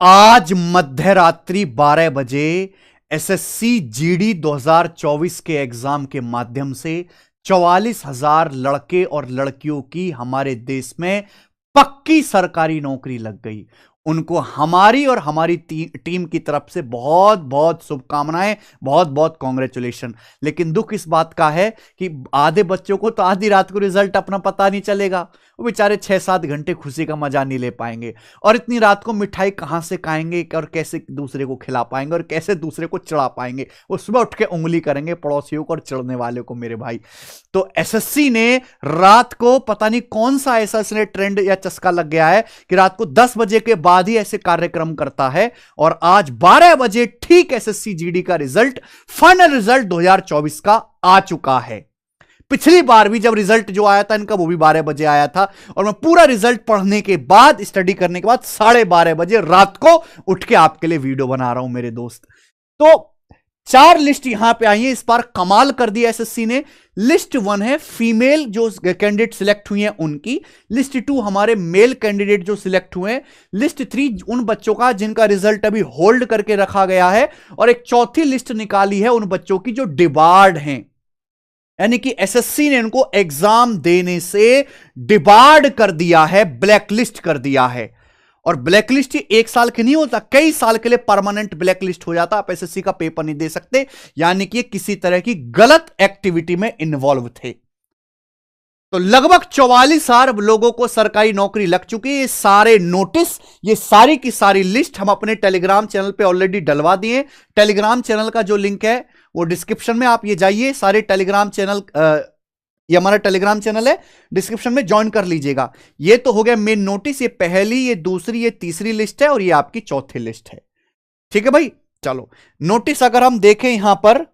आज मध्य रात्रि 12 बजे एसएससी जीडी 2024 के एग्जाम के माध्यम से 44,000 लड़के और लड़कियों की हमारे देश में पक्की सरकारी नौकरी लग गई। उनको हमारी और हमारी टीम की तरफ से बहुत बहुत शुभकामनाएं, बहुत बहुत कांग्रेचुलेशन। लेकिन दुख इस बात का है कि आधे बच्चों को तो आधी रात को रिजल्ट अपना पता नहीं चलेगा, वो बेचारे 6-7 घंटे खुशी का मजा नहीं ले पाएंगे। और इतनी रात को मिठाई कहां से खाएंगे और कैसे दूसरे को खिला पाएंगे और कैसे दूसरे को चढ़ा पाएंगे। वो सुबह उठ के उंगली करेंगे पड़ोसियों को और चढ़ने वाले को। मेरे भाई, तो एसएससी ने रात को पता नहीं कौन सा ऐसा इसने ट्रेंड या चस्का लग गया है कि रात को 10 बजे के बाद ही ऐसे कार्यक्रम करता है। और आज 12 बजे ठीक एसएससी जीडी का रिजल्ट, फाइनल रिजल्ट 2024 का आ चुका है। पिछली बार भी जब रिजल्ट जो आया था इनका, वो भी 12 बजे आया था। और मैं पूरा रिजल्ट पढ़ने के बाद, स्टडी करने के बाद 12:30 बजे रात को उठ के आपके लिए वीडियो बना रहा हूं मेरे दोस्त। तो 4 लिस्ट यहां पे आई है। इस बार कमाल कर दिया एसएससी ने। लिस्ट 1 है फीमेल जो कैंडिडेट सिलेक्ट हुई हैं उनकी। लिस्ट 2 हमारे मेल कैंडिडेट जो सिलेक्ट हुए हैं। लिस्ट 3 उन बच्चों का जिनका रिजल्ट अभी होल्ड करके रखा गया है। और एक चौथी लिस्ट निकाली है उन बच्चों की जो डिबार्ड हैं, यानी कि एसएससी ने उनको एग्जाम देने से डिबार्ड कर दिया है, ब्लैकलिस्ट कर दिया है। और ब्लैकलिस्ट 1 साल के नहीं होता, कई साल के लिए परमानेंट ब्लैकलिस्ट हो जाता। आप एसएससी का पेपर नहीं दे सकते, यानी कि किसी तरह की गलत एक्टिविटी में इन्वॉल्व थे। तो लगभग 44,000 लोगों को सरकारी नौकरी लग चुकी है। ये सारे नोटिस, ये सारी की सारी लिस्ट हम अपने टेलीग्राम चैनल पे ऑलरेडी डलवा दिए। टेलीग्राम चैनल का जो लिंक है वो डिस्क्रिप्शन में, आप ये जाइए, सारे टेलीग्राम चैनल, ये हमारा टेलीग्राम चैनल है, डिस्क्रिप्शन में ज्वाइन कर लीजिएगा। ये तो हो गया मेन नोटिस। ये पहली, ये दूसरी, ये तीसरी लिस्ट है और ये आपकी चौथी लिस्ट है। ठीक है भाई, चलो नोटिस अगर हम देखें यहां पर,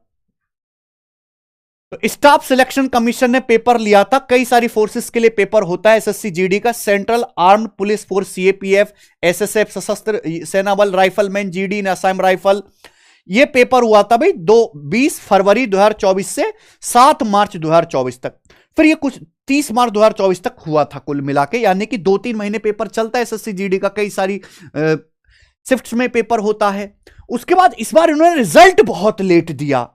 तो स्टाफ सिलेक्शन कमीशन ने पेपर लिया था। कई सारी फोर्सेस के लिए पेपर होता है एसएससी जीडी का। Central armed police force CAPF, SSF सशस्त्र सेना बल, राइफलमैन जीडी, असम राइफल, ये पेपर हुआ था भाई 20 फरवरी 2024 से 7 मार्च 2024 तक। फिर ये कुछ 30 मार्च 2024 तक हुआ था कुल मिला के, यानी कि 2-3 महीने पेपर चलता है एसएससी जीडी का। कई सारी शिफ्ट्स में पेपर होता है। उसके बाद इस बार इन्होंने रिजल्ट बहुत लेट दिया।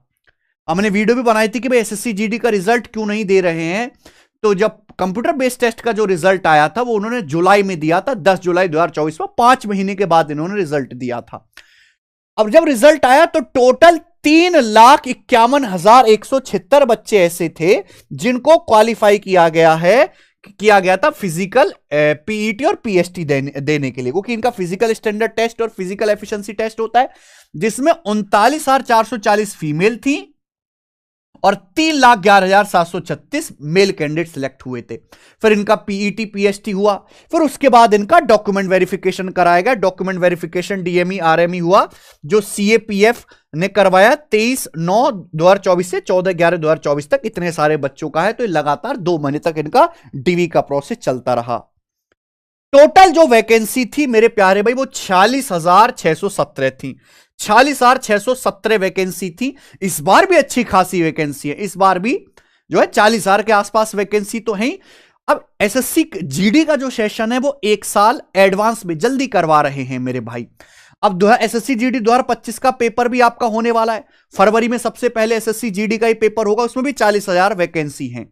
हमने वीडियो भी बनाई थी कि भाई एसएससी जीडी का रिजल्ट क्यों नहीं दे रहे हैं। तो जब कंप्यूटर बेस्ड टेस्ट का जो रिजल्ट आया था वो उन्होंने जुलाई में दिया था, 10 जुलाई 2024 में। 5 महीने के बाद इन्होंने रिजल्ट दिया था। अब जब रिजल्ट आया तो टोटल 3,51,176 बच्चे ऐसे थे जिनको क्वालिफाई किया गया था फिजिकल, पीईटी और पीएसटी देने के लिए, क्योंकि इनका फिजिकल स्टैंडर्ड टेस्ट और फिजिकल एफिशिएंसी टेस्ट होता है, जिसमें 39,440 फीमेल थी और 3,11,736 मेल कैंडिडेट सिलेक्ट हुए थे। फिर इनका पीईटी पीएसटी हुआ। फिर उसके बाद इनका डॉक्यूमेंट वेरिफिकेशन कराया गया। डॉक्यूमेंट वेरिफिकेशन डीएमई आरएमई हुआ, जो सीएपीएफ ने करवाया 23/9/2024 से 14/11/2024 तक। इतने सारे बच्चों का है, तो लगातार 2 महीने तक इनका डीवी का प्रोसेस चलता रहा। टोटल जो वैकेंसी थी मेरे प्यारे भाई वो 46,617 थी। 46,617 वैकेंसी थी। इस बार भी अच्छी खासी वैकेंसी है। इस बार भी जो है 40,000 के आसपास वैकेंसी तो है। अब एसएससी जीडी का जो सेशन है वो 1 साल एडवांस में जल्दी करवा रहे हैं मेरे भाई। अब एसएससी जीडी 2025 का पेपर भी आपका होने वाला है। फरवरी में सबसे पहले एसएससी जीडी का ही पेपर होगा, उसमें भी 40,000 वैकेंसी है।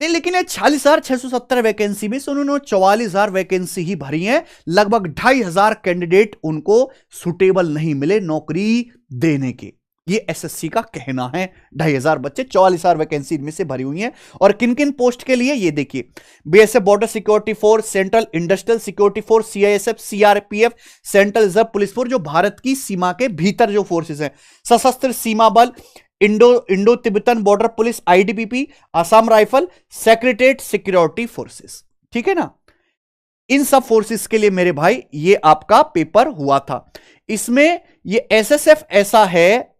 लेकिन ये 46,617 वैकेंसी में से उन्होंने 44,000 वैकेंसी ही भरी है। लगभग 2,500 कैंडिडेट उनको सुटेबल नहीं मिले नौकरी देने के। ये एसएससी का कहना है। 2,500 बच्चे, 44,000 वैकेंसी इनमें से भरी हुई हैं। और किन किन पोस्ट के लिए ये देखिए, BSF border security force, central industrial security force, CISF, CRPF, central reserve police force, जो भारत की सीमा के भीतर जो फोर्सेस हैं, सशस्त्र सीमा बल, Indo Tibetan border police, ITBP, Assam rifle, secretariat security forces. ठीक है ना, इन सब फोर्सेस के लिए मेरे भाई ये आपका पेपर हुआ था। इसमें ये एसएसएफ ऐसा है,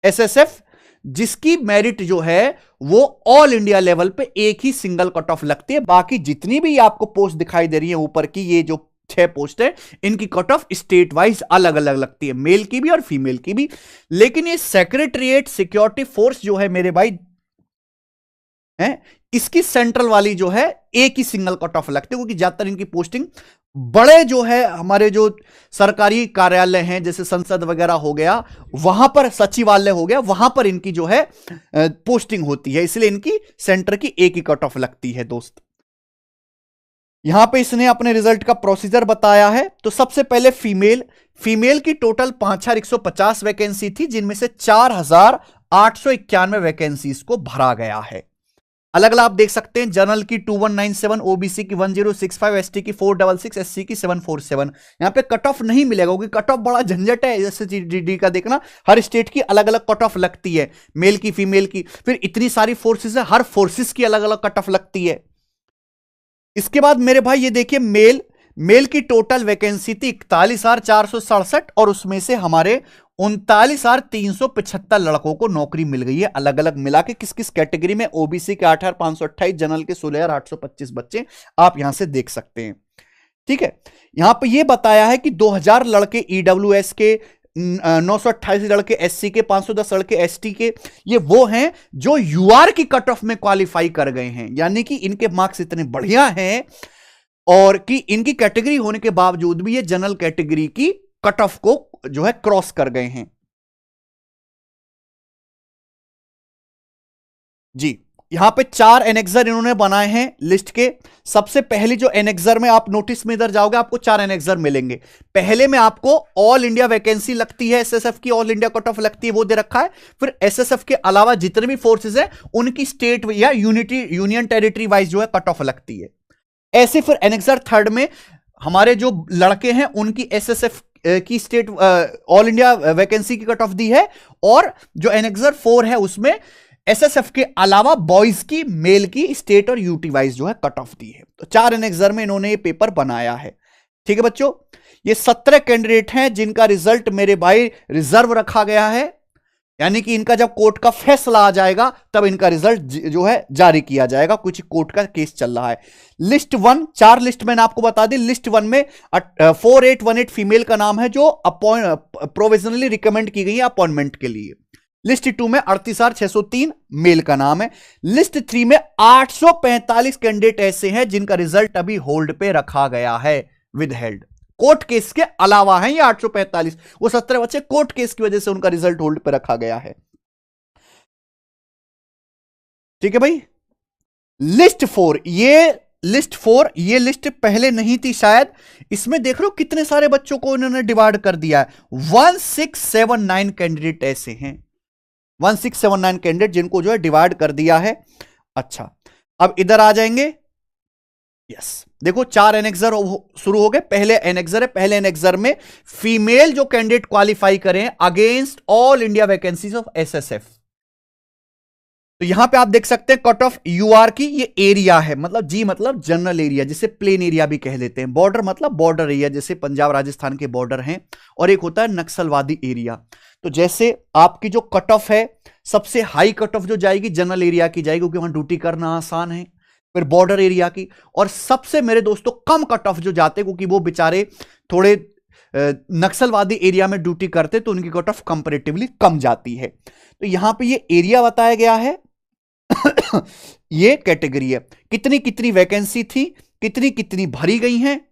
एसएसएफ जिसकी मेरिट जो है वो ऑल इंडिया लेवल पे एक ही सिंगल कट ऑफ लगती है। बाकी जितनी भी आपको पोस्ट दिखाई दे रही है ऊपर की, ये जो 6 पोस्ट है, इनकी कट ऑफ स्टेट वाइज अलग अलग लगती है, मेल की भी और फीमेल की भी। लेकिन ये सेक्रेटरीट सिक्योरिटी फोर्स जो है मेरे भाई है, इसकी सेंट्रल वाली जो है एक ही सिंगल कट ऑफ लगते हैं, क्योंकि ज्यादातर इनकी पोस्टिंग बड़े जो है हमारे जो सरकारी कार्यालय हैं, जैसे संसद वगैरह हो गया, वहां पर सचिवालय हो गया, वहां पर इनकी जो है पोस्टिंग होती है, इसलिए इनकी सेंटर की एक ही कट ऑफ लगती है दोस्त। यहां पे इसने अपने रिजल्ट का प्रोसीजर बताया है। तो सबसे पहले फीमेल की टोटल 5150 वैकेंसी थी, जिनमें से 4891 वैकेंसीज को भरा गया है। अलग अलग आप देख सकते हैं, जनरल की 2197, ओबीसी की 1065, एसटी की 466, एससी की 747। यहां पे कट ऑफ नहीं मिलेगा, क्योंकि कट ऑफ बड़ा झंझट है। जैसे जीडी का देखना, हर स्टेट की अलग अलग कट ऑफ लगती है, मेल की, फीमेल की, फिर इतनी सारी फोर्सेस है, हर फोर्सेस की अलग अलग कट ऑफ लगती है। इसके बाद मेरे भाई ये देखिए, मेल की टोटल वैकेंसी थी 41,467, और उसमें से हमारे 39,375 लड़कों को नौकरी मिल गई है, अलग अलग मिला के। किस किस कैटेगरी में? ओबीसी के 8,528, जनरल के 16,825 बच्चे आप यहां से देख सकते हैं। ठीक है, यहां पे ये बताया है कि 2000 लड़के ईडब्ल्यूएस के, 928 लड़के एससी के, 510 लड़के एसटी के, ये वो हैं जो यूआर की कट ऑफ में क्वालिफाई कर गए हैं, यानी कि इनके मार्क्स इतने बढ़िया हैं और कि इनकी कैटेगरी होने के बावजूद भी ये जनरल कैटेगरी की कट ऑफ को जो है क्रॉस कर गए हैं। जी, यहां पे 4 एनेक्सर इन्होंने बनाए हैं लिस्ट के। सबसे पहली जो एनेक्सर में आप नोटिस में इधर जाओगे, आपको 4 एनेक्सर मिलेंगे। पहले में आपको ऑल इंडिया वैकेंसी लगती है, एसएसएफ की ऑल इंडिया कट ऑफ लगती है, वो दे रखा है। फिर एसएसएफ के अलावा जितने भी फोर्सेस हैं उनकी स्टेट या यूनियन टेरिटरी वाइज जो है कट ऑफ लगती है। ऐसे फिर एनेक्सर थर्ड में हमारे जो लड़के हैं उनकी एसएसएफ की स्टेट ऑल इंडिया वैकेंसी की कट ऑफ दी है, और जो एनेक्सर 4 है उसमें एसएसएफ के अलावा बॉयज की, मेल की स्टेट और यूटी वाइज जो है कट ऑफ दी है। तो 4 एनेक्सर में इन्होंने ये पेपर बनाया है। ठीक है बच्चों, ये 17 कैंडिडेट हैं जिनका रिजल्ट मेरे भाई रिजर्व रखा गया है, यानी कि इनका जब कोर्ट का फैसला आ जाएगा तब इनका रिजल्ट जो है जारी किया जाएगा। कुछ कोर्ट का केस चल रहा है। लिस्ट 1, 4 लिस्ट मैंने आपको बता दी। लिस्ट 1 में 4818 फीमेल का नाम है जो प्रोविजनली रिकमेंड की गई है अपॉइंटमेंट के लिए। लिस्ट 2 में 38,603 मेल का नाम है। लिस्ट 3 में 845 कैंडिडेट ऐसे हैं जिनका रिजल्ट अभी होल्ड पे रखा गया है, विद हेल्ड। कोर्ट केस के अलावा हैं ये 845, वो 17 बच्चे कोर्ट केस की वजह से उनका रिजल्ट होल्ड पे रखा गया है। ठीक है भाई। लिस्ट 4, ये लिस्ट पहले नहीं थी शायद। इसमें देख लो कितने सारे बच्चों को इन्होंने डिवाइड कर दिया है। 1679 कैंडिडेट ऐसे हैं, 1679 कैंडिडेट जिनको जो है डिवाइड कर दिया है। अच्छा, अब इधर आ जाएंगे। यस, देखो 4 एनेक्सर शुरू हो गए। पहले एनेक्सर है, पहले एनेक्सर में फीमेल जो कैंडिडेट क्वालिफाई करें against all India vacancies of SSF. तो यहां पे आप देख सकते हैं कट ऑफ यूआर की, ये एरिया है, मतलब जी मतलब जनरल एरिया, जिसे प्लेन एरिया भी कह देते हैं। बॉर्डर मतलब बॉर्डर एरिया, जैसे पंजाब राजस्थान के बॉर्डर हैं। और एक होता है नक्सलवादी एरिया। तो जैसे आपकी जो कट ऑफ है, सबसे हाई कट ऑफ जो जाएगी जनरल एरिया की जाएगी, क्योंकि वहां ड्यूटी करना आसान है। फिर बॉर्डर एरिया की, और सबसे मेरे दोस्तों कम कट ऑफ जो जाते, क्योंकि वो बेचारे थोड़े नक्सलवादी एरिया में ड्यूटी करते, तो उनकी कट ऑफ कंपैरेटिवली कम जाती है। तो यहां पे ये एरिया बताया गया है। ये कैटेगरी है, कितनी कितनी वैकेंसी थी, कितनी कितनी भरी गई हैं,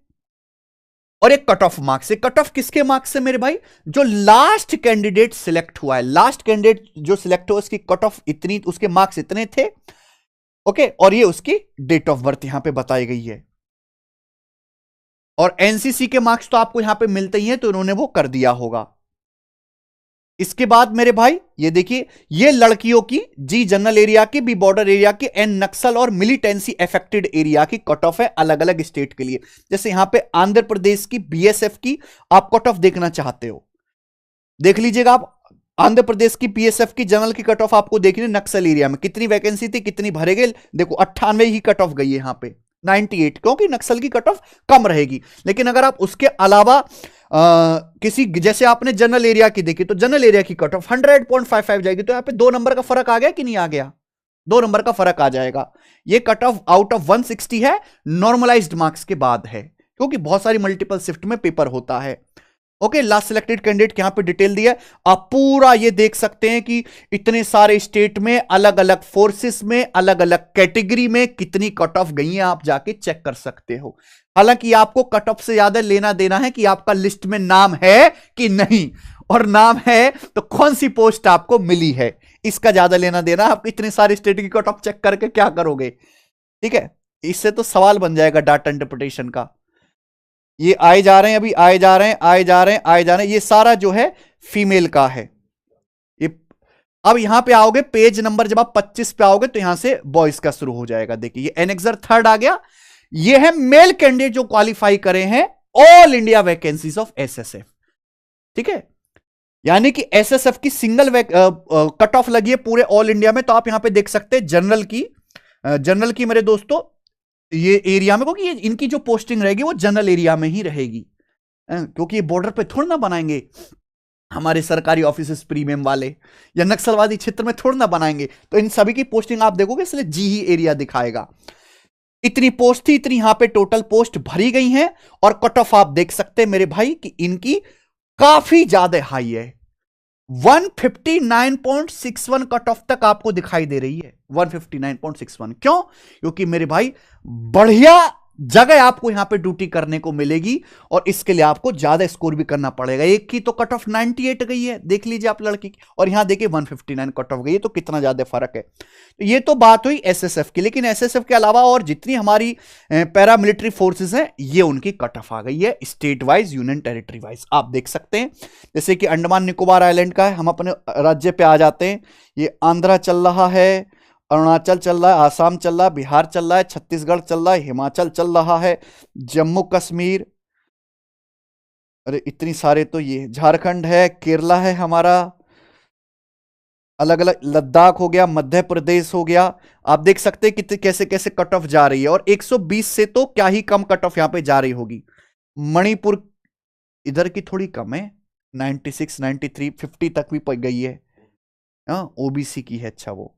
और एक कट ऑफ मार्क्स से। कट ऑफ किसके मार्क्स से मेरे भाई? जो लास्ट कैंडिडेट सिलेक्ट हुआ है, लास्ट कैंडिडेट जो सिलेक्ट हुआ उसकी कट ऑफ इतनी, उसके मार्क्स इतने थे। ओके, और ये उसकी डेट ऑफ बर्थ यहां पे बताई गई है। और एनसीसी के मार्क्स तो आपको यहां पे मिलते ही हैं, तो इन्होंने वो कर दिया होगा। इसके बाद मेरे भाई ये देखिए, ये लड़कियों की जी जनरल एरिया की, बी बॉर्डर एरिया की, एन नक्सल और मिलिटेंसी अफेक्टेड एरिया की कट ऑफ है अलग अलग स्टेट के लिए। जैसे यहां पे आंध्र प्रदेश की बीएसएफ की आप कट ऑफ देखना चाहते हो, देख लीजिएगा आप। आंध्र प्रदेश की बीएसएफ की जनरल की कट ऑफ आपको देखनी, नक्सल एरिया में कितनी वैकेंसी थी, कितनी भरे गए। देखो 98 ही कट ऑफ गई है यहां पे, 98, क्योंकि नक्सल की कट ऑफ कम रहेगी। लेकिन अगर आप उसके अलावा किसी, जैसे आपने जनरल एरिया की देखी, तो जनरल एरिया की कट ऑफ 100.55 जाएगी। तो यहां पे 2 नंबर का फर्क आ गया कि नहीं आ गया? 2 नंबर का फर्क आ जाएगा। ये कट ऑफ आउट ऑफ 160 है, नॉर्मलाइज्ड मार्क्स के बाद है, क्योंकि बहुत सारी मल्टीपल शिफ्ट में पेपर होता है। ओके, लास्ट सिलेक्टेड कैंडिडेट के यहां पे डिटेल दिया है, आप पूरा ये देख सकते हैं कि इतने सारे स्टेट में अलग अलग फोर्सेस में अलग अलग कैटेगरी में कितनी कट ऑफ गई है, आप जाके चेक कर सकते हो। हालांकि आपको कट ऑफ से ज्यादा लेना देना है कि आपका लिस्ट में नाम है कि नहीं, और नाम है तो कौन सी पोस्ट आपको मिली है, इसका ज्यादा लेना देना। आप इतने सारे स्टेट की कट ऑफ चेक करके क्या करोगे, ठीक है, इससे तो सवाल बन जाएगा डाटा इंटरप्रिटेशन का। ये आए जा रहे हैं, अभी आए जा रहे हैं, आए जा रहे हैं, आए जा रहे हैं, ये सारा जो है फीमेल का है ये। अब यहां पे आओगे पेज नंबर, जब आप 25 पे आओगे तो यहां से बॉयज का शुरू हो जाएगा। देखिए ये एनेक्सर थर्ड आ गया, ये है मेल कैंडिडेट जो क्वालिफाई करे हैं all India vacancies of SSF, ठीक है, यानी कि एसएसएफ की सिंगल कट ऑफ लगी है पूरे ऑल इंडिया में। तो आप यहां पे देख सकते हैं जनरल की मेरे दोस्तों ये एरिया में, क्योंकि ये इनकी जो पोस्टिंग रहेगी वो जनरल एरिया में ही रहेगी, क्योंकि ये बॉर्डर पे थोड़ा ना बनाएंगे हमारे सरकारी ऑफिस प्रीमियम वाले, या नक्सलवादी क्षेत्र में थोड़ा ना बनाएंगे। तो इन सभी की पोस्टिंग आप देखोगे, इसलिए जी ही एरिया दिखाएगा। इतनी पोस्ट थी, इतनी यहां पे टोटल पोस्ट भरी गई हैं, और कट ऑफ आप देख सकते हैं मेरे भाई कि इनकी काफी ज्यादा हाई है, 159.61 कट ऑफ तक आपको दिखाई दे रही है, 159.61। क्यों? क्योंकि मेरे भाई बढ़िया जगह आपको यहां पे ड्यूटी करने को मिलेगी, और इसके लिए आपको ज्यादा स्कोर भी करना पड़ेगा। एक की तो कट ऑफ 98 गई है, देख लीजिए आप लड़की की, और यहां देखिए 159 कट ऑफ गई है, तो कितना ज्यादा फर्क है। तो ये तो बात हुई एसएसएफ की, लेकिन एसएसएफ के अलावा और जितनी हमारी पैरामिलिट्री फोर्सेस हैं, ये उनकी कट ऑफ आ गई है state wise, union territory wise. आप देख सकते हैं जैसे कि अंडमान निकोबार आइलैंड का है, हम अपने राज्य पे आ जाते हैं, ये आंध्रा चल रहा है, अरुणाचल चल रहा है, आसाम चल रहा है, बिहार चल रहा है, छत्तीसगढ़ चल रहा है, हिमाचल चल रहा है, जम्मू कश्मीर, अरे इतनी सारे, तो ये झारखंड है, केरला है हमारा, अलग अलग, लद्दाख हो गया, मध्य प्रदेश हो गया। आप देख सकते हैं कि कैसे कैसे कट ऑफ जा रही है, और 120 से तो क्या ही कम कट ऑफ यहां पे जा रही होगी। मणिपुर इधर की थोड़ी कम है, 96, 93, 50 तक भी गई है, ओबीसी की है। अच्छा, वो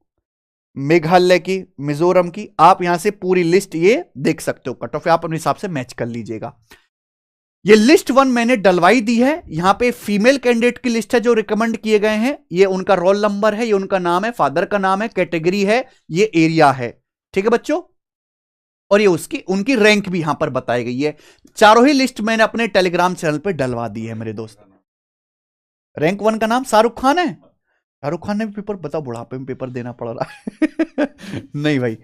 मेघालय की, मिजोरम की, आप यहां से पूरी लिस्ट ये देख सकते हो, कट ऑफ आप अपने हिसाब से मैच कर लीजिएगा। ये लिस्ट 1 मैंने डलवाई दी है, यहां पे फीमेल कैंडिडेट की लिस्ट है जो रिकमेंड किए गए हैं, ये उनका रोल नंबर है, ये उनका नाम है, फादर का नाम है, कैटेगरी है, ये एरिया है, ठीक है बच्चों, और ये उनकी रैंक भी यहां पर बताई गई है। चारों ही लिस्ट मैंने अपने टेलीग्राम चैनल पर डलवा दी है मेरे दोस्त। रैंक 1 का नाम शाहरुख खान है, शाहरुख खान ने भी पेपर, बताओ बुढ़ापे में पेपर देना पड़ रहा है नहीं भाई,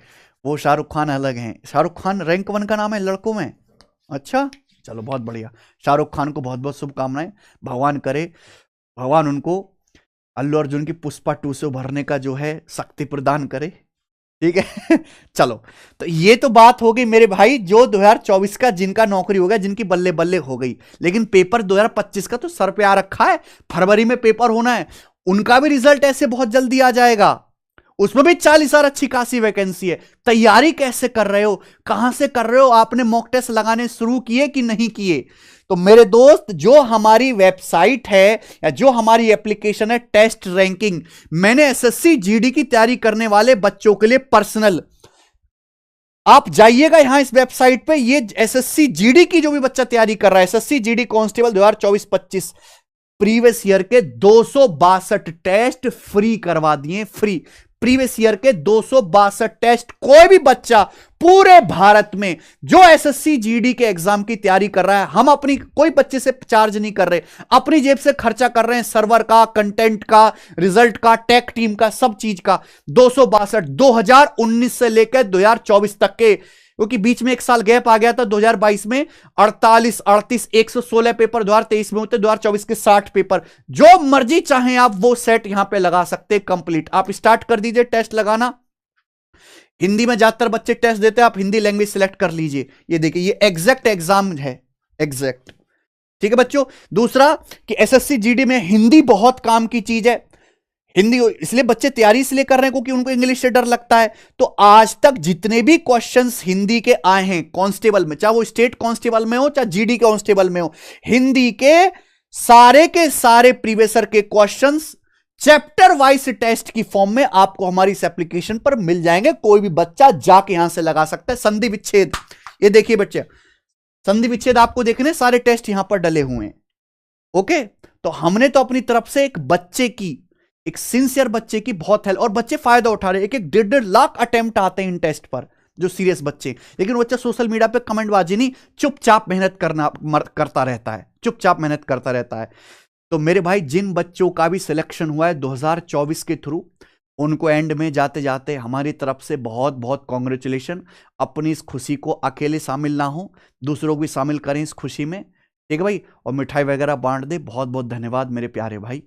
वो शाहरुख खान अलग हैं, शाहरुख खान रैंक 1 का नाम है लड़कों में। अच्छा चलो, बहुत बढ़िया, शाहरुख खान को बहुत बहुत शुभकामनाएं, भगवान करे भगवान उनको अल्लू अर्जुन की पुष्पा 2 से उभरने का जो है शक्ति प्रदान करे, ठीक है चलो, तो ये तो बात हो गई मेरे भाई जो 2024 का जिनका नौकरी हो गया, जिनकी बल्ले बल्ले हो गई। लेकिन पेपर 2025 का तो सर पे आ रखा है, फरवरी में पेपर होना है, उनका भी रिजल्ट ऐसे बहुत जल्दी आ जाएगा, उसमें भी 40,000 अच्छी खासी वैकेंसी है। तैयारी कैसे कर रहे हो, कहां से कर रहे हो, आपने मॉक टेस्ट लगाने शुरू किए कि नहीं किए? तो मेरे दोस्त, जो हमारी वेबसाइट है या जो हमारी एप्लीकेशन है टेस्ट रैंकिंग, मैंने एसएससी जीडी की तैयारी करने वाले बच्चों के लिए पर्सनल, आप जाइएगा यहां इस वेबसाइट पे, ये एसएससी जीडी की जो भी बच्चा तैयारी कर रहा है, SSC GD constable 2024-25 previous year के 262 टेस्ट फ्री करवा दिए, फ्री। प्रीवियस ईयर के 262 टेस्ट, कोई भी बच्चा पूरे भारत में जो एसएससी जीडी के एग्जाम की तैयारी कर रहा है, हम अपनी कोई बच्चे से चार्ज नहीं कर रहे, अपनी जेब से खर्चा कर रहे हैं, सर्वर का, कंटेंट का, रिजल्ट का, टेक टीम का, सब चीज का। 262 2019 से लेकर 2024 तक के, क्योंकि बीच में एक साल गैप आ गया था 2022 में, 48, 38, 116 पेपर 2023 में होते, 2024 के 60 पेपर, जो मर्जी चाहें आप वो सेट यहां पे लगा सकते हैं कंप्लीट। आप स्टार्ट कर दीजिए टेस्ट लगाना, हिंदी में ज्यादातर बच्चे टेस्ट देते हैं, आप हिंदी लैंग्वेज सिलेक्ट कर लीजिए। ये देखिए, ये एग्जैक्ट एग्जाम है, एग्जैक्ट, ठीक है बच्चों। दूसरा कि एसएससी जीडी में हिंदी बहुत काम की चीज है, हिंदी इसलिए बच्चे तैयारी इसलिए कर रहे हैं क्योंकि उनको इंग्लिश से डर लगता है। तो आज तक जितने भी क्वेश्चंस हिंदी के आए हैं कांस्टेबल में, चाहे वो स्टेट कांस्टेबल में हो चाहे जीडी कांस्टेबल में हो, हिंदी के सारे प्रीवियसर के क्वेश्चंस चैप्टर वाइज टेस्ट की फॉर्म में आपको हमारी इस एप्लीकेशन पर मिल जाएंगे। कोई भी बच्चा जाके यहां से लगा सकता है। संधि विच्छेद, ये देखिए बच्चे, संधि विच्छेद आपको देखने, सारे टेस्ट यहां पर डले हुए हैं, ओके, तो हमने तो अपनी तरफ से एक बच्चे की, एक सिंसियर बच्चे की बहुत हेल्प, और बच्चे फायदा उठा रहे हैं। एक एक 1.5 लाख अटेम्प्ट आते हैं इन टेस्ट पर, जो सीरियस बच्चे, लेकिन बच्चा सोशल मीडिया पे कमेंटबाजी नहीं, चुपचाप मेहनत करता रहता है, चुपचाप मेहनत करता रहता है। तो मेरे भाई, जिन बच्चों का भी सिलेक्शन हुआ है 2024 के थ्रू, उनको एंड में जाते जाते हमारी तरफ से बहुत बहुत कॉन्ग्रेचुलेशन। अपनी इस खुशी को अकेले शामिल ना हो, दूसरों को भी शामिल करें इस खुशी में, ठीक है भाई, और मिठाई वगैरह बांट दे। बहुत बहुत धन्यवाद मेरे प्यारे भाई।